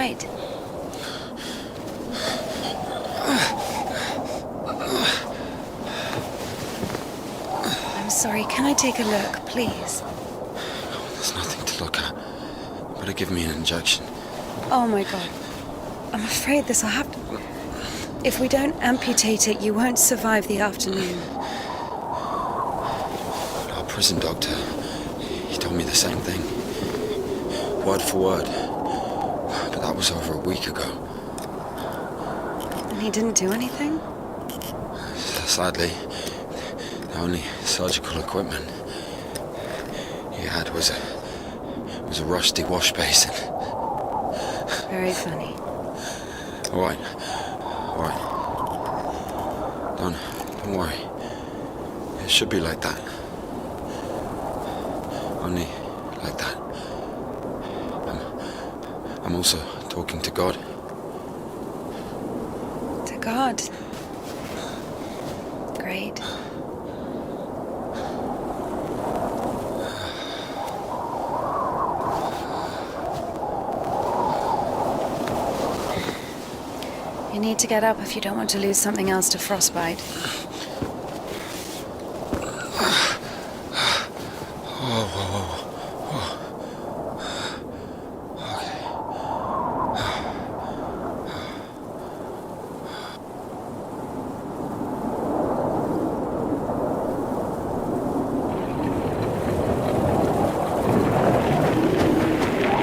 right? I'm sorry, can I take a look, please? There's nothing to look at. Better give me an injection. Oh my god. I'm afraid this'll have to... If we don't amputate it, you won't survive the afternoon. Our prison doctor, he told me the same thing. Word for word. But that was over a week ago. And he didn't do anything? Sadly, the only surgical equipment he had was a rusty wash basin. Very funny. All right. Don't worry. It should be like that. Only like that. I'm also talking to God. To God. Great. You need to get up if you don't want to lose something else to frostbite.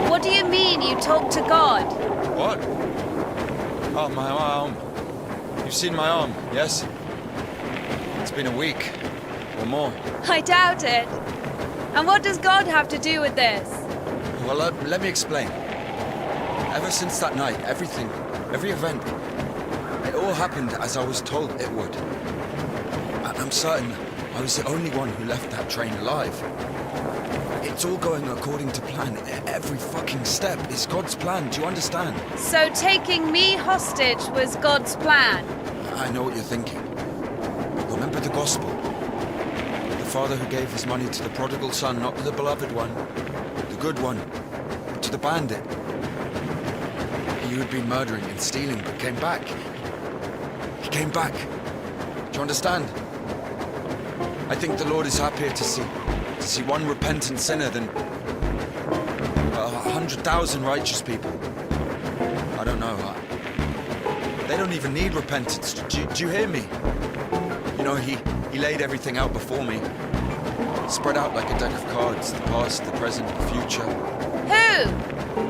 What do you mean you talk to God? What? Oh, my arm. You've seen my arm, yes? It's been a week, or more. I doubt it. And what does God have to do with this? Well, let me explain. Ever since that night, every event, it all happened as I was told it would. I'm certain I was the only one who left that train alive. It's all going according to plan. Every fucking step is God's plan, do you understand? So taking me hostage was God's plan? I know what you're thinking. Remember the gospel? The father who gave his money to the prodigal son, not to the beloved one, the good one, but to the bandit. He who'd been murdering and stealing, but came back. He came back. Do you understand? I think the Lord is happier to see one repentant sinner than 100,000 righteous people. I don't know. They don't even need repentance. Do you hear me? You know, he laid everything out before me. Spread out like a deck of cards. The past, the present, the future. Who?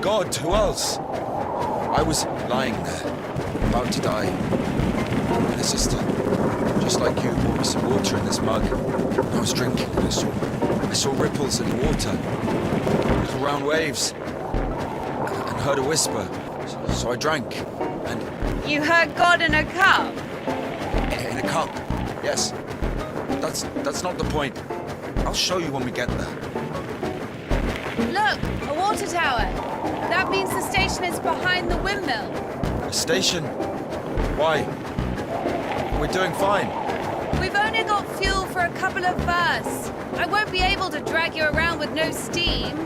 God, who else? I was lying there, about to die. And a sister, just like you, brought me some water in this mug. I was drinking and I saw ripples in the water. Little round waves. And heard a whisper. So I drank. And You heard God in a cup? in a cup. Yes. That's not the point. I'll show you when we get there. Look, a water tower. That means the station is behind the windmill. A station? Why? We're doing fine. We've only got fuel for a couple of bursts. I won't be able to drag you around with no steam.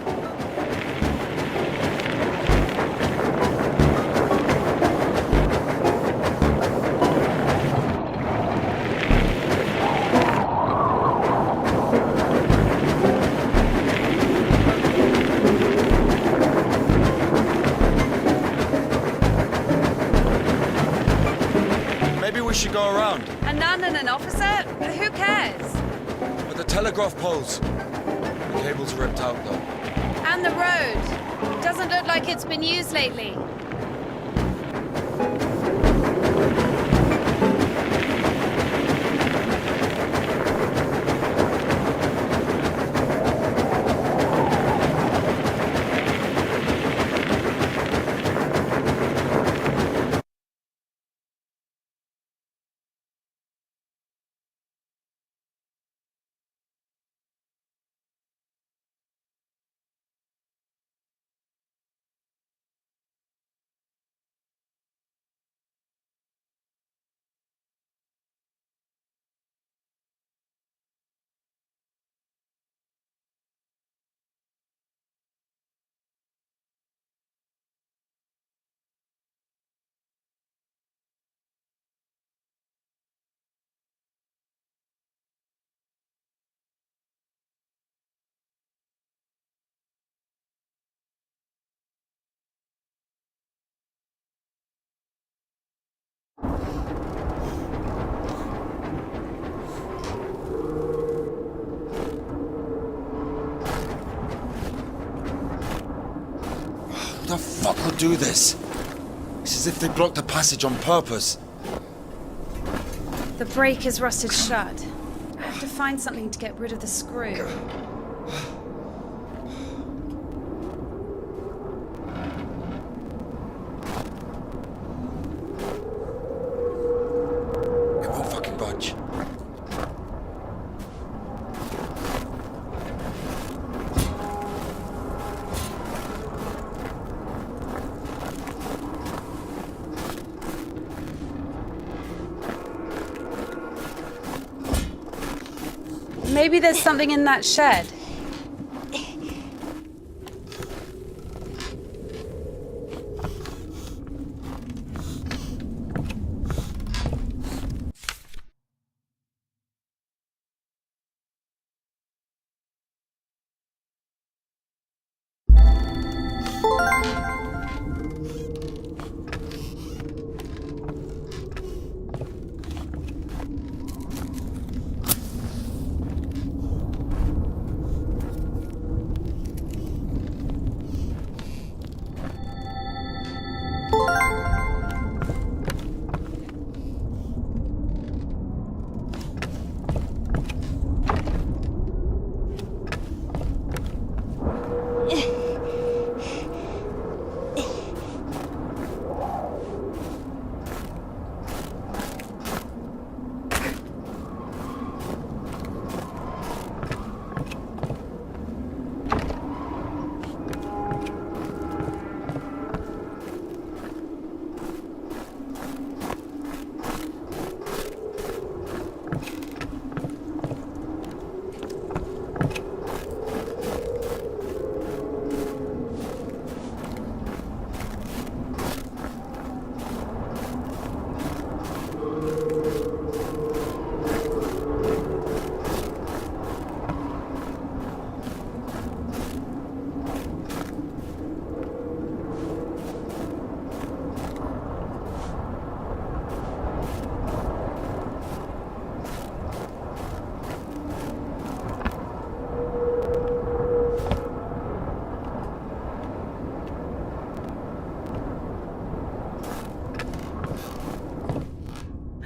Maybe we should go around. A nun and an officer? Who cares? But the telegraph poles. The cables are ripped out though. And the road. Doesn't look like it's been used lately. Who the fuck would do this? It's as if they blocked the passage on purpose. The brake is rusted shut. I have to find something to get rid of the screw. It won't fucking budge. Maybe there's something in that shed.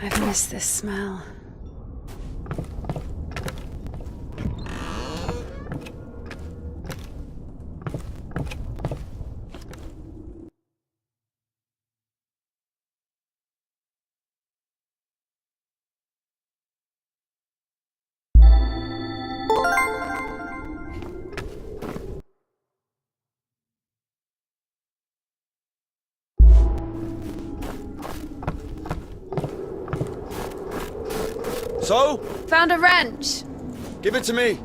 I've missed this smell. So? Found a wrench. Give it to me.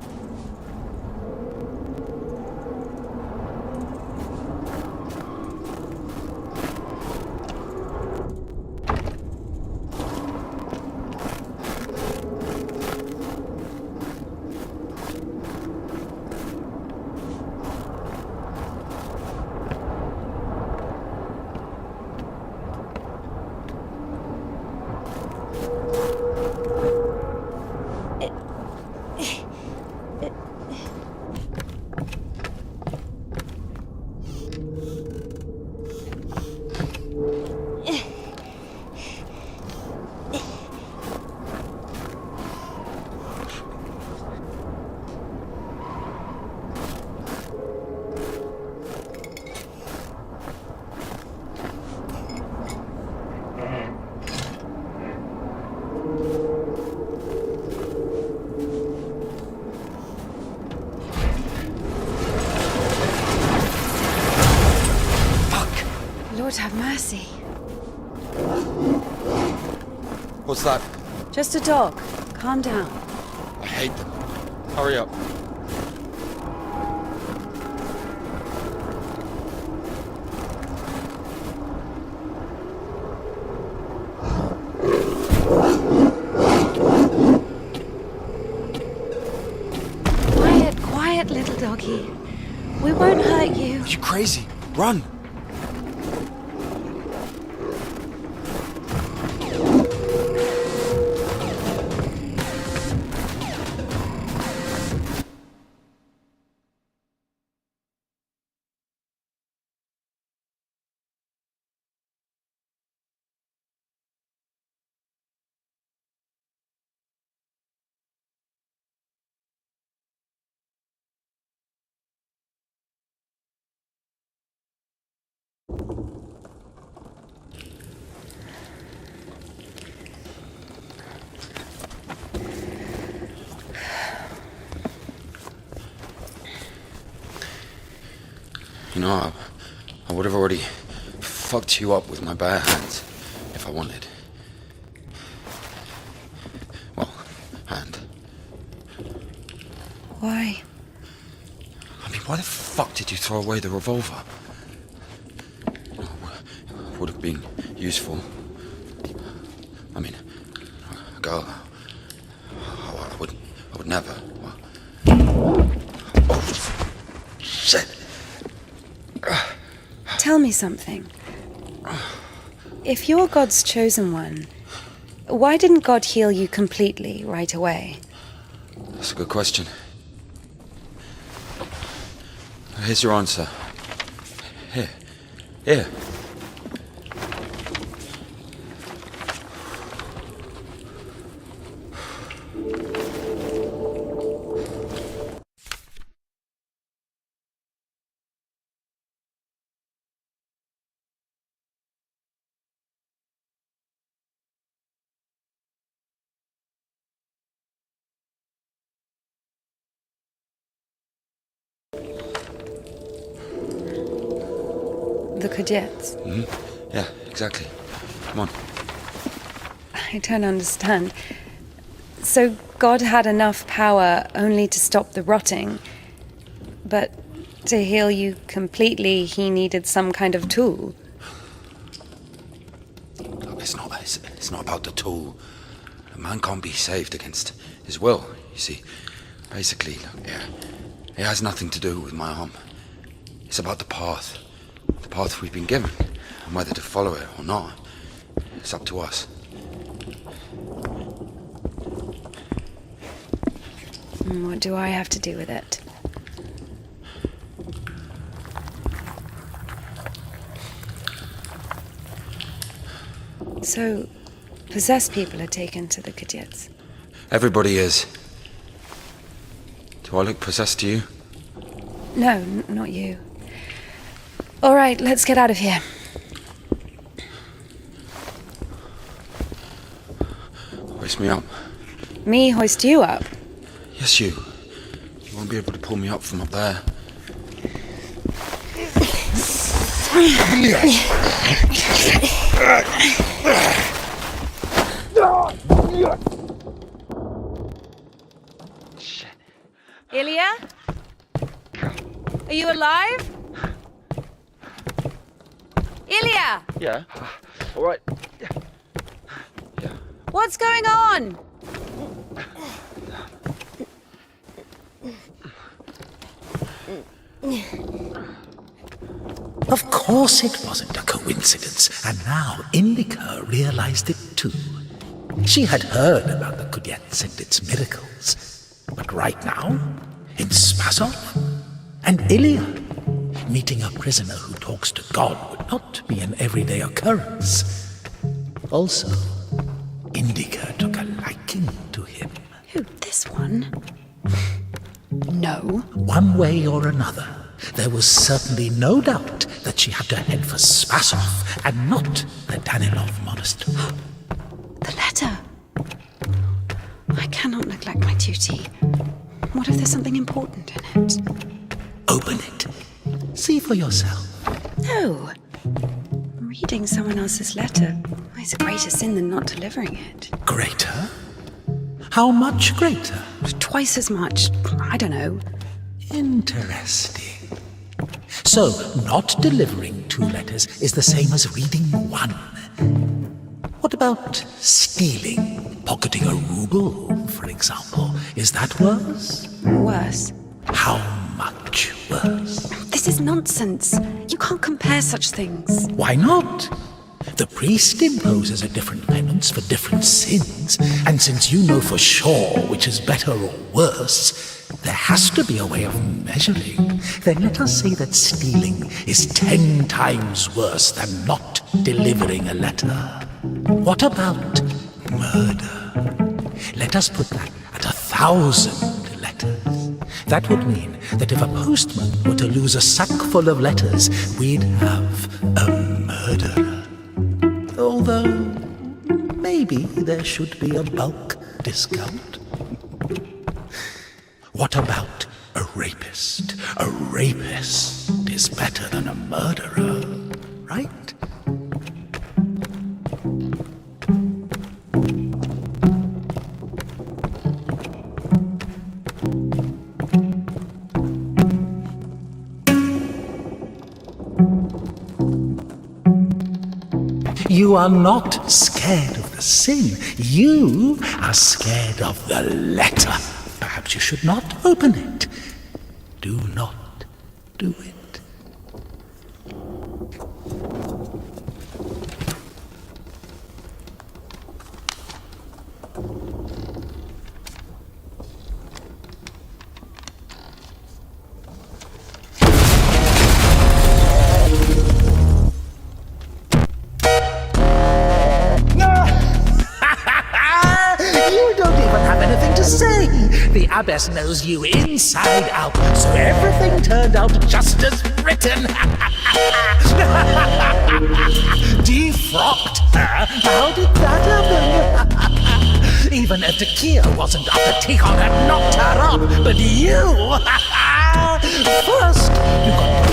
Lord have mercy. What's that? Just a dog. Calm down. I hate them. Hurry up. Quiet, quiet, little doggy. We won't hurt you. Are you crazy? Run! You know, I would have already fucked you up with my bare hands if I wanted. Well, hand. Why? I mean, why the fuck did you throw away the revolver? Would have been useful. I mean, a girl. I would never. Oh, shit. Tell me something. If you're God's chosen one, why didn't God heal you completely right away? That's a good question. Here's your answer. Here. The Kudets. Mm-hmm. Yeah, exactly. Come on. I don't understand. So God had enough power only to stop the rotting, but to heal you completely, he needed some kind of tool. Look, it's not about the tool. A man can't be saved against his will, you see. Basically, look, it has nothing to do with my arm. It's about the path. The path we've been given, and whether to follow it or not, it's up to us. And what do I have to do with it? So, possessed people are taken to the Kudets. Everybody is. Do I look possessed to you? No, not you. All right, let's get out of here. Hoist me up. Me hoist you up? Yes, you. You won't be able to pull me up from up there. Ilya? Are you alive? Ilya! Yeah. All right. What's going on? Of course it wasn't a coincidence, and now Indika realized it too. She had heard about the Kudets and its miracles, but right now, in Spasov and Ilya, meeting a prisoner who talks to God would not be an everyday occurrence. Also, Indika took a liking to him. Who, this one? No. One way or another, there was certainly no doubt that she had to head for Spasov and not the Danilov monastery. The letter. I cannot neglect my duty. What if there's something important in it? Open it. See for yourself. No. Reading someone else's letter is a greater sin than not delivering it. Greater? How much greater? Twice as much. I don't know. Interesting. So, not delivering 2 letters is the same as reading 1. What about stealing? Pocketing a ruble, for example. Is that worse? Worse. How much worse? This is nonsense. You can't compare such things. Why not? The priest imposes a different penance for different sins, and since you know for sure which is better or worse, there has to be a way of measuring. Then let us say that stealing is 10 times worse than not delivering a letter. What about murder? Let us put that at 1,000 letters. That would mean that if a postman were to lose a sack full of letters, we'd have a murderer. Although, maybe there should be a bulk discount. What about a rapist. A rapist is better than a murderer, right? You are not scared of the sin. You are scared of the letter. Perhaps you should not open it. Do not do it. The abbess knows you inside out, so everything turned out just as written. Defrocked her? How did that happen? Even a tequila wasn't up to Tikhon had knocked her up, but you! First, you got...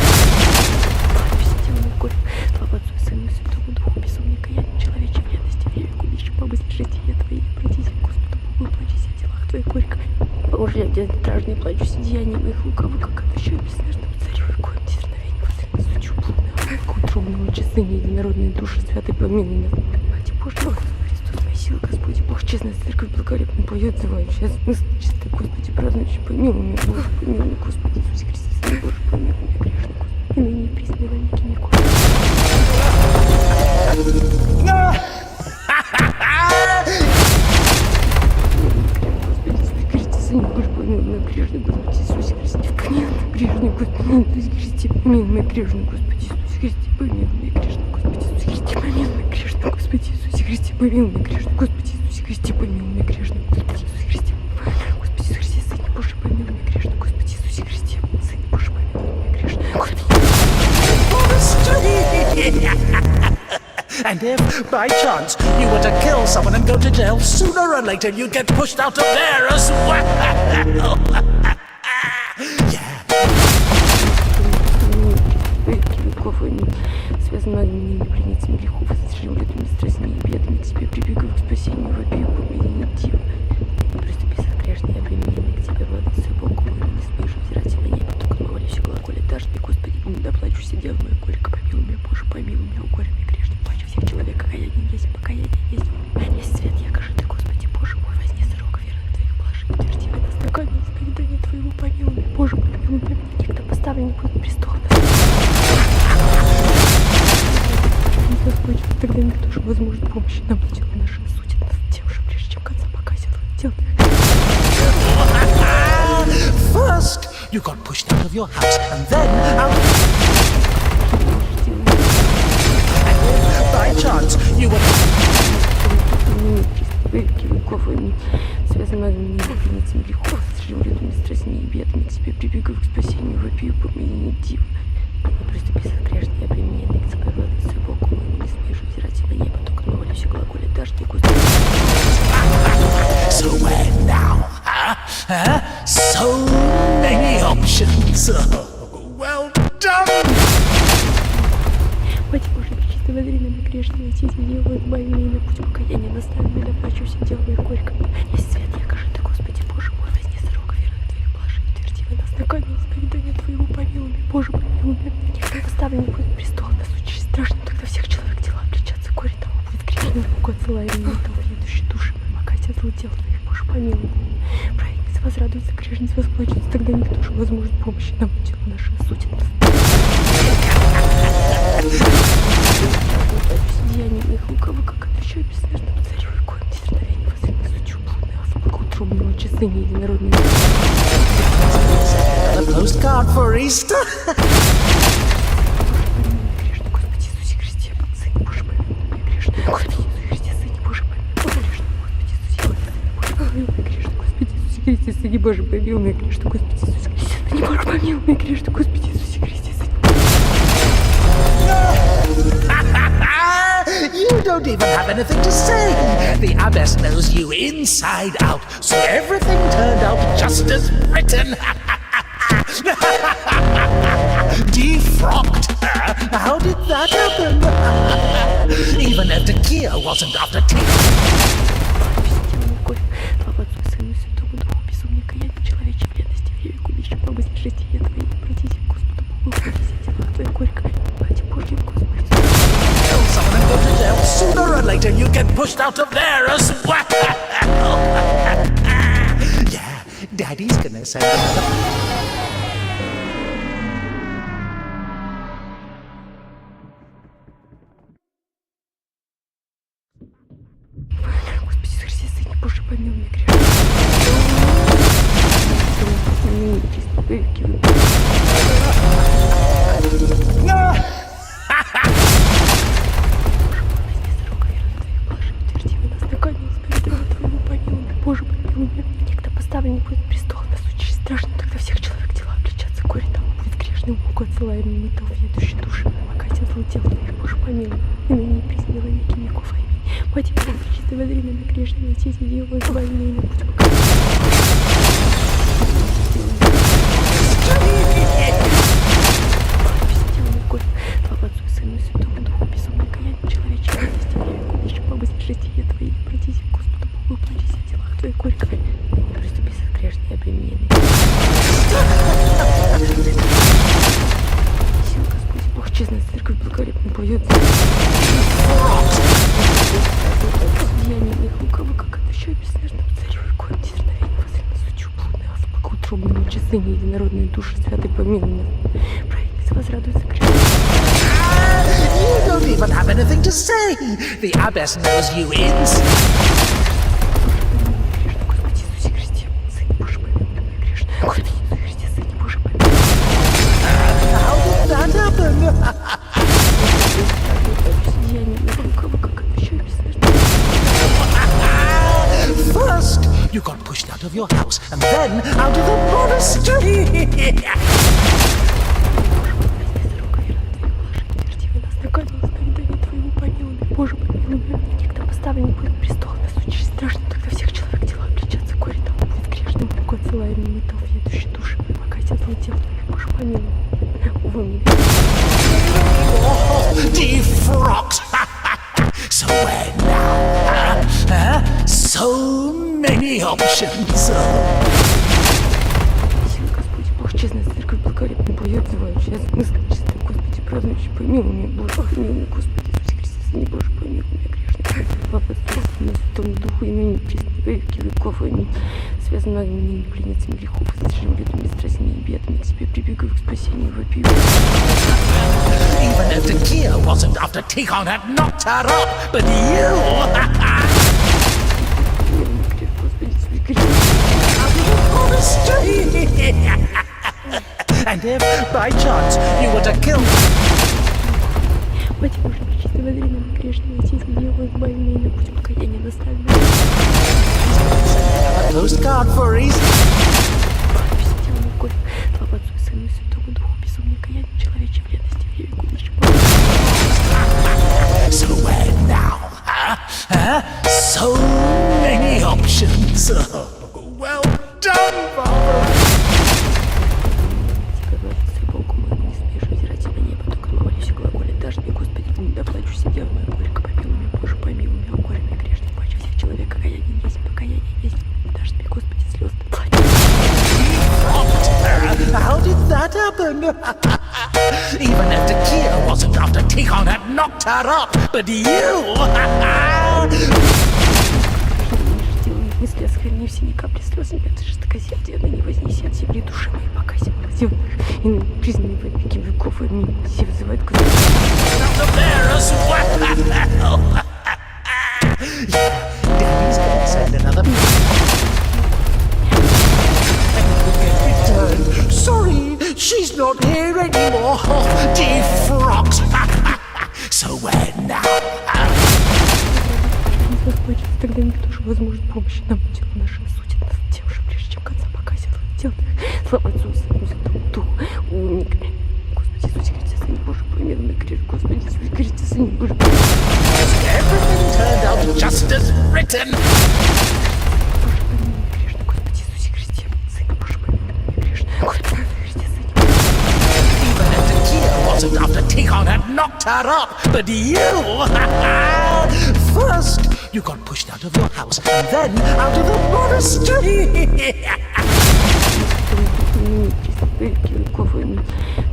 Боже, я дед стражный плачу, сиянием их лукавы, как отвечаю бессмертному царю, и коем дерзновение возрыгну сучу блудную, как утробного часы единородные души святой помилуй нас. Мать Боже, Христос, моя сила, Господи, Бог, честная церковь, благолепно поет, зывающая смысл чистый, Господи, празднующий, помилуй меня, Боже, помилуй меня, Господи, Иисусе Христе, Сын Божий, помилуй меня, грешный, Господи, и ныне и присно, и во веки веков. Грешный Господи Иисусе Христе, помилуй, грешный Господи Иисусе Христе, помилуй, грешный Господи Иисусе Христе, помилуй, грешный Господи Иисусе Христе, помилуй, грешный Господи Иисусе Христе, помилуй, грешный Господи Иисусе Христе, помилуй, грешный Господи Иисусе Христе, Господи Иисусе Христе, Сын Божий, помилуй, грешный Господи Иисусе Христе, Сын Божий, помилуй, грешный Господи. And if, by chance, you were to kill someone and go to jail, sooner or later you'd get pushed out of there as well. Связанными мне неприятием грехов, сожжем лютыми страстями и бедами, к тебе прибегаю к спасению, вопию, помилуй дива. Но приступи согрешные обремененные к тебе воды, свой Бог, мой, не смеешь взирать на небо, только молюсь, глаголе дашь ты, Господи, не доплачусь, дело мое горько, помилуй меня, Боже, помилуй меня, горе мне грешным, плачу всех человек, покаяние есть, есть свет, якоже ты, Господи, Боже мой, возне срок верных твоих блажей, утверди меня нас ногами, исповедание твоего, помилуй меня, Боже, помилуй меня, некто поставлен будет престол на Господи, тогда никто же возможно помощи нам дело наши судит нас тем же, прежде чем конца показит дел. First, you got pushed out of your house, and then out. And if, by chance, you were... Связанными неприятием грехов, сожжем лютыми страстями и бедами, к тебе прибегаю к спасению, вопию, помилуй дива. Не приступи согрешные обремененные к тебе воды, свой Бог, мой, не смеешь взирать на небо, только молюсь, глаголе дашь ты, Господи. So where now, huh? So many options. Oh, well done! Мать Божия, пречистая, возри нам и грешные, эти дела, избави меня на путь покаяния, наставь меня, доплачусь и делай горько. Есть свет, якоже ты, Господи, Боже мой, возне срок верных твоих блажей, утверди нас ногами, исповедание твоего, помилуй меня, Боже, помилуй меня. Некто поставлен будет престол на случай страшный, тогда всех человек дела обличаться, горе тому будет грешным, Бог отсылай меня, того ведущий души моим, окатя зло дел твоих, Боже, помилуй меня. Праведница возрадуется, грешница восплачется, тогда никто же возможет помощи нам дело наше осудит нас. Деянием их лукаво, как отвечаю бессмертному царю, и коем дерзновение возрыгну сучу блудную, а в богоутробного часы единородные. A postcard for Easter? Грешный Господи Иисусе Христе, Сын Божий, помилуй меня, грешный Господи Иисусе Христе, Сын Божий, помилуй меня, грешный Господи Иисусе Христе, Сын Божий, помилуй меня, грешный Господи Иисусе Христе, Сын Божий, помилуй меня, грешный Господи Иисусе Христе, Сын You don't even have anything to say. The abbess knows you inside out, so everything turned out just as written. Defrocked her? How did that happen? Even if the gear wasn't after taking. Любовь, слава Отцу и Сыну и Святому Духу, безумие каяния, человечьей вредности, в яве губящей помысле жития Твоей, обратись к Господу Богу, обратись о делах Твоих горько, Пати Божьей, Господи. Tell someone and go to jail. Sooner or later you get pushed out of there as well. Yeah, Daddy's gonna send another. Господи, Христе, Сыне Божий, помилуй меня грешного. Ныне и присно во веки веков. Боже, помилуй меня. Некто поставлен будет престол, нас учишь страшно, тогда всех человек дела обличаться горе там будет грешный умок, отсылаемый метал, ведущий души, пока тебя злотел твоих, Боже, помилуй. И ныне и присно во веки веков. Аминь. Мать Бога, чистой воды на грешный, отец и Дева, избави меня и на путь пока. Слава Отцу и Сыну и Святому Духу, безумие каяния, человечьей вредности, в яве губящей помысле жития Твоей, обратись к Господу Богу, обратись о делах Твоих горько, и не приступи со грешной и обремененной. Сила Господи, Бог, честная церковь, благолепно поет. Деяния их лукавы, как отвечаю бессмертному царю и коем дерзновение возле сучу блудной азбукоутробной часы, единородные души, святый помилуй нас. Праведница возрадуется грешным. You don't even have anything to say. The abbess knows you inside. Господи Иисусе Христе, Сыне Божий, помилуй меня грешно. Господи Иисусе Христе, Сыне Божий, помилуй. How did that happen? Деяния их лукавы, как отвечаю бессмертному. First, you got pushed out of your house, and then out of the monastery. Боже, помилуй меня. Некто поставлен будет престол, нас учишь страшно, тогда всех человек дела обличаться горе там будет грешным, руку отсылаемый метал, ведущий души, пока тебя злотел твоих, Боже, помилуй. Увы, мне Defrocked. So where now? So many options. Сила Господи, Бог, честная церковь, благолепно поет, взывающая за мысль чистая, Господи, празднующий, помилуй меня, Боже, помилуй меня, Господи, Иисусе Христе, Сыне Божий, помилуй меня грешный. Слава Отцу и Сыну и Святому Духу, и ныне и присно во веки веков. Аминь. Связан многими ныне пленницами грехов, совершим бедами, страстями и бедами, к тебе прибегаю к спасению, вопию. Even if the gear wasn't after Tikhon had knocked her up, but you. And if, by chance, you were to kill Мать Божия, пречистой воды на грешного, отец и Дева, избави меня и на путь покаяния доставь меня. a postcard for reason. Святому любовь, слава Отцу и Сыну и Святому Духу, безумие каяния, человечьей вредности, в яве губящей помысле. So where now? So many options. Well done, Barbara. Тебя радость, Богу моему, не смеешь взирать на небо, только молюсь и глаголе дождь, Господи, ты не доплачу, сидел мое горько, помилуй меня, Боже, помилуй меня, о горе мне грешный, паче всех человек, покаяние есть, дождь мне, Господи, слез ты плачь. How did that happen? Even if the gear wasn't after Tikhon had knocked her up, but you. Мысли оскверни все, ни капли слез, нет, жестокосердие, ныне вознеси от земли души моей, покайся, молодевных, и ныне признанный во веки веков, аминь. Все вызывают к Господу. Daddy's gonna send another. Sorry, she's not here anymore. Defrocked. So where now? Господи, тогда никто же возможет помощи нам, дело наше осудит нас тем же, прежде чем конца покайся, делает их. Слава Отцу и Сыну и Святому Духу, умник. Господи Иисусе Христе, Сыне Божий, помилуй меня грех, Господи Иисусе Христе, Сыне Божий. Everything turned out just as written. Боже, помилуй меня грешно, Господи Иисусе Христе, Сыне Божий, помилуй меня грешно, Господи Иисусе Христе, Сыне wasn't after Tikhon had knocked her up, but you! First, you got pushed out of your house, and then out of the monastery!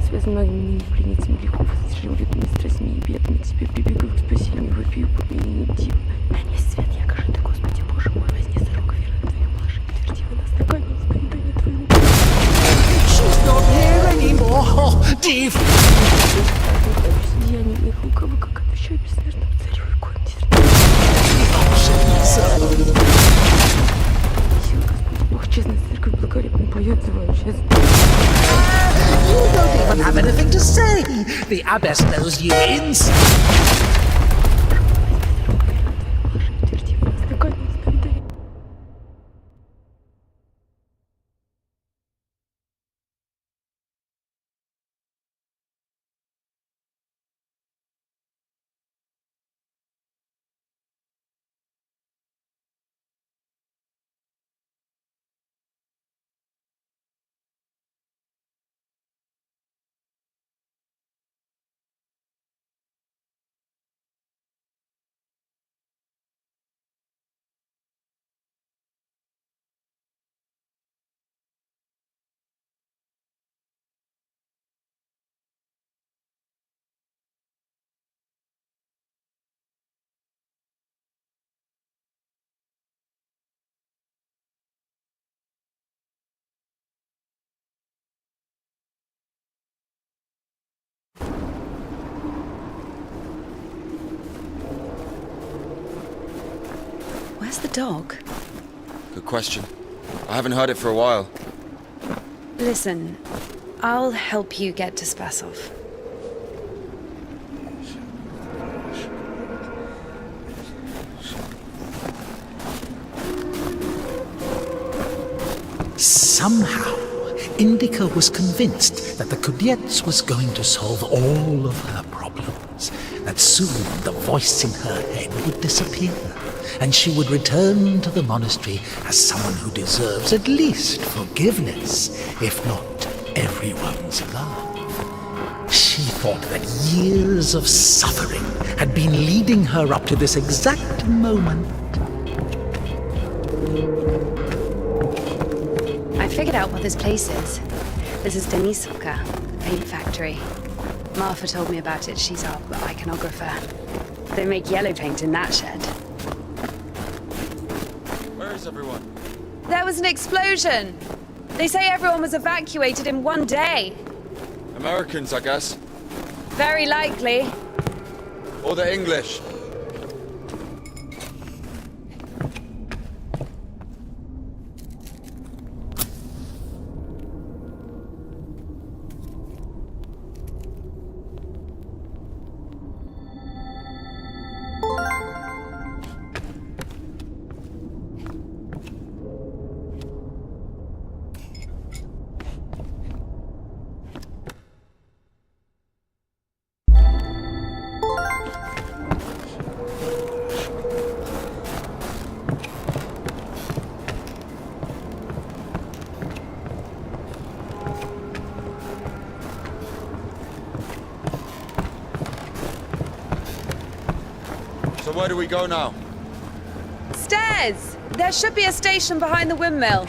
Связанными ныне пленницами грехов, сожжем лютыми страстьми и бедами, к тебе прибегаю к спасению, вопию по имени Дива. Есть свет, яко же ты, Господи Боже мой, возне дорога веры на твоих положи, утверди во нас такое исповедание твоего. She's not here anymore, Div! Деяния моих лукавых, как отвечаю бессмертному царю и коим Jesus! Сила Господь Бог, честная церковь, благолепно поет, зваю честно. You don't even have anything to say! The abbess knows you inside! Утверди во нас такое исповедание. Where's the dog? Good question. I haven't heard it for a while. Listen, I'll help you get to Spasov. Somehow, Indika was convinced that the Kudiets was going to solve all of her problems, that soon the voice in her head would disappear, and she would return to the monastery as someone who deserves at least forgiveness, if not everyone's love. She thought that years of suffering had been leading her up to this exact moment. I figured out what this place is. This is Denisovka, paint factory. Marfa told me about it. She's our iconographer. They make yellow paint in that shed. Where is everyone? There was an explosion! They say everyone was evacuated in one day. Americans, I guess. Very likely. Or the English. So where do we go now? Stairs! There should be a station behind the windmill.